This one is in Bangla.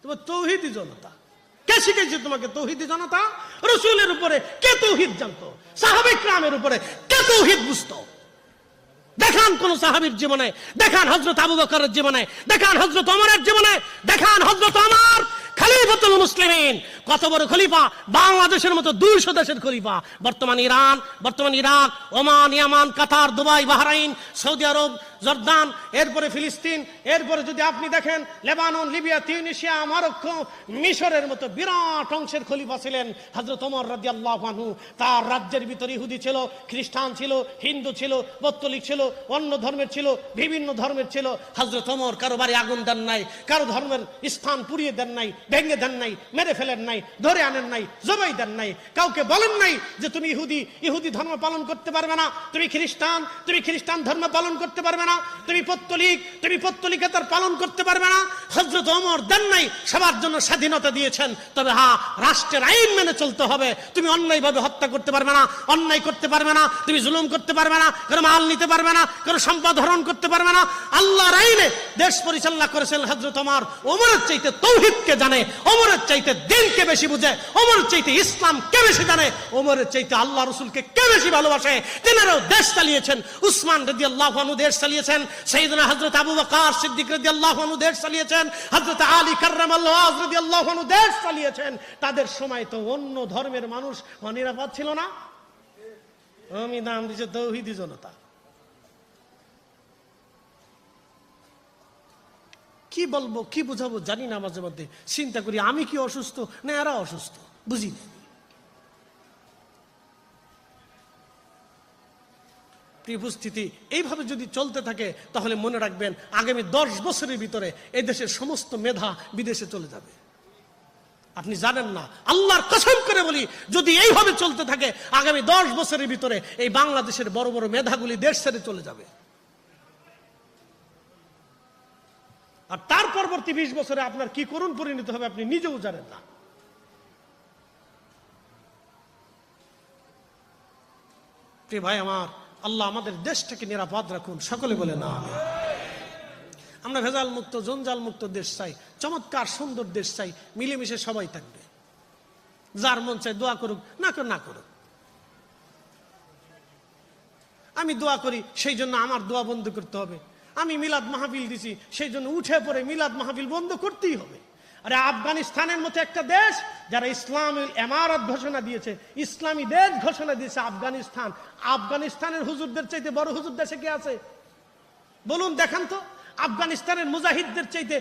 তোমার তৌহিদি জনতা। কে শিখেছে তোমাকে তৌহিদি জনতা? রাসূলের উপরে কে তৌহিদ জানতো? সাহাবায়ে কিরামের উপরে কে তৌহিদ বুঝতো? দেখান কোন সাহাবীর জীবনে, দেখান হযরত আবু বকরের জীবনে, দেখান হযরত ওমরের জীবনে, দেখান হযরত ওমর খলিফাতুল মুসলিমিন, কত বড় খলিফা, বাংলাদেশের মতো 200 দেশের খলিফা। বর্তমান ইরান, বর্তমান ইরাক, ওমান, ইয়ামান, কাতার, দুবাই, বাহরাইন, সৌদি আরব, জর্দান, এরপরে ফিলিস্তিন, এরপরে যদি আপনি দেখেন লেবানন, লিবিয়া, তিউনিসিয়া, মরক্কো, মিশরের মতো বিরাট অংশের খলিফা ছিলেন হযরত ওমর রাদিয়াল্লাহু আনহু। তার রাজ্যের ভিতরে ইহুদি ছিল, খ্রিস্টান ছিল, হিন্দু ছিল, পত্তলিক ছিল, অন্য ধর্মের ছিল, বিভিন্ন ধর্মের ছিল। হযরত ওমর কারো বাড়ি আগুন দেন নাই, কারো ধর্মের স্থান পুড়িয়ে দেন নাই, ভেঙে দেন নাই, মেরে ফেলেন নাই, ধরে আনেন নাই, জবাই দেন নাই। কাউকে বলেন নাই যে তুমি ইহুদি ধর্ম পালন করতে পারবে না, তুমি খ্রিস্টান ধর্ম পালন করতে পারবে না, তুমি পত্তলিকতার পালন করতে পারবে না। হযরত ওমর দেন নাই, সবার জন্য স্বাধীনতা দিয়েছেন। তবে হ্যাঁ, রাষ্ট্রের আইন মেনে চলতে হবে। তুমি অন্যায়ভাবে হত্যা করতে পারবে না, অন্যায় করতে পারবে না, তুমি জুলুম করতে পারবে না, কোনো মাল নিতে পারবে না, কোনো সম্পদ হরণ করতে পারবে না। আল্লাহর আইনে দেশ পরিচালনা করেছেন হযরত ওমর। ওমরের চাইতে তৌহিদকে জানে, ওমরের চাইতে দ্বীনকে বেশি বুঝে, ওমরের চাইতে ইসলামকে বেশি জানে, ওমরের চাইতে আল্লাহ রাসূলকে কে বেশি ভালোবাসে। তিনারাও দেশ চালিয়েছেন। উসমান রাদিয়াল্লাহু আনহু দেশ চালিয়েছেন, সাইয়েদনা হযরত আবু বকর সিদ্দিক রাদিয়াল্লাহু আনহু দেশ চালিয়েছেন, হযরত আলী কাররামাল্লাহু ওয়াজহু রাদিয়াল্লাহু আনহু দেশ চালিয়েছেন। তাদের সময় তো অন্য ধর্মের মানুষ অনিরাপদ ছিল না। আমি নাম দিয়েছে তৌহিদি জনতা। কি বলবো, কি বুঝাবো জানি না। মাঝে মধ্যে চিন্তা করি আমি কি অসুস্থ না এরা অসুস্থ, বুঝি না। প্রিয় উপস্থিতি, এইভাবে যদি চলতে থাকে তাহলে মনে রাখবেন আগামী 10 বছরের ভিতরে এই দেশের সমস্ত মেধা বিদেশে চলে যাবে। আপনি জানেন না, আল্লাহর কসম করে বলি, যদি এইভাবে চলতে থাকে আগামী 10 বছরের ভিতরে এই বাংলাদেশের বড় বড় মেধাগুলি দেশ ছেড়ে চলে যাবে। আর তার পরবর্তী 20 বছরে আপনার কি করুণ পরিণত হবে আপনি নিজেও জানেন না। প্রিয় ভাই আমার, আল্লাহ আমাদের দেশটাকে নিরাপদ রাখুন, সকলে বলে না। আমরা ভেজাল মুক্ত, জঞ্জাল মুক্ত দেশ চাই, চমৎকার সুন্দর দেশ চাই, মিলেমিশে সবাই থাকবে। যার মন চাই দোয়া করুক, না করুক। আমি দোয়া করি, সেই জন্য আমার দোয়া বন্ধ করতে হবে। আমি মিলাদ মাহফিল দিছি, সেই জন্য উঠে পড়ে মিলাদ মাহফিল বন্ধ করতেই হবে। আরে আফগানিস্তানের মতো একটা দেশ যারা ইসলামী এমারত ঘোষণা দিয়েছে, ইসলামী দেশ ঘোষণা দিয়েছে আফগানিস্তান, আফগানিস্তানের হুজুরদের চাইতে বড় হুজুর দেশে কে আছে বলুন? দেখান তো। আফগানিস্তানের মুজাহিদদের চাইতে